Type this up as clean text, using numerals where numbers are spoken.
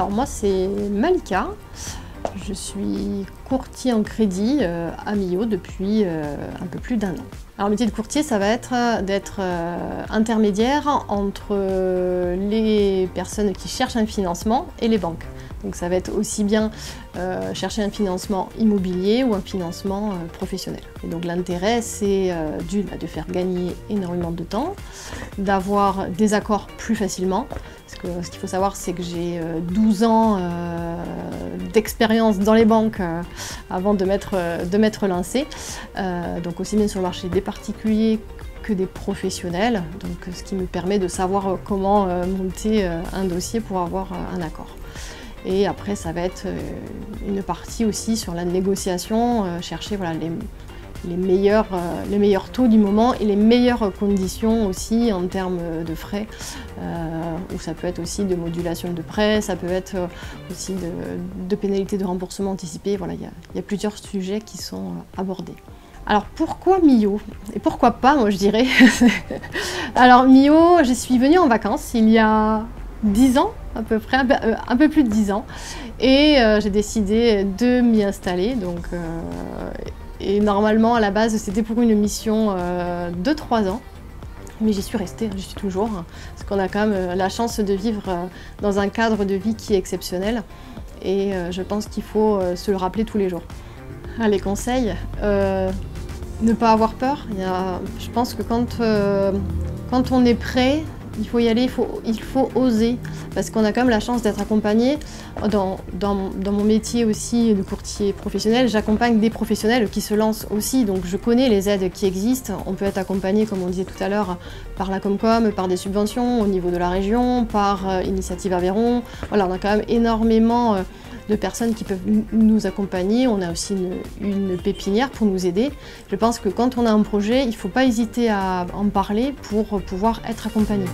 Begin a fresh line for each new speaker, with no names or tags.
Alors moi c'est Malika, je suis courtier en crédit à Millau depuis un peu plus d'1 an. Alors le métier de courtier, ça va être d'être intermédiaire entre les personnes qui cherchent un financement et les banques. Donc ça va être aussi bien chercher un financement immobilier ou un financement professionnel. Et donc l'intérêt, c'est de faire gagner énormément de temps, d'avoir des accords plus facilement. Parce que ce qu'il faut savoir, c'est que j'ai 12 ans d'expérience dans les banques avant de m'être lancée. Donc aussi bien sur le marché des particuliers que des professionnels. Donc ce qui me permet de savoir comment monter un dossier pour avoir un accord. Et après, ça va être une partie aussi sur la négociation, chercher voilà, les meilleurs taux du moment et les meilleures conditions aussi en termes de frais, où ça peut être aussi de modulation de prêt, ça peut être aussi de pénalités de remboursement anticipé. Voilà, il y a plusieurs sujets qui sont abordés. Alors pourquoi Millau? Et pourquoi pas, moi je dirais. Alors Millau, je suis venue en vacances il y a 10 ans à peu près, un peu plus de 10 ans, et j'ai décidé de m'y installer. Donc, et normalement à la base c'était pour une mission de 3 ans, mais j'y suis restée, j'y suis toujours, parce qu'on a quand même la chance de vivre dans un cadre de vie qui est exceptionnel, et je pense qu'il faut se le rappeler tous les jours. Les conseils, ne pas avoir peur. Je pense que quand on est prêt, il faut y aller, il faut oser, parce qu'on a quand même la chance d'être accompagné. Dans mon métier aussi de courtier professionnel, j'accompagne des professionnels qui se lancent aussi, donc je connais les aides qui existent. On peut être accompagné, comme on disait tout à l'heure, par la Comcom, par des subventions au niveau de la région, par Initiative Aveyron. Voilà, on a quand même énormément de personnes qui peuvent nous accompagner. On a aussi une pépinière pour nous aider. Je pense que quand on a un projet, il ne faut pas hésiter à en parler pour pouvoir être accompagné.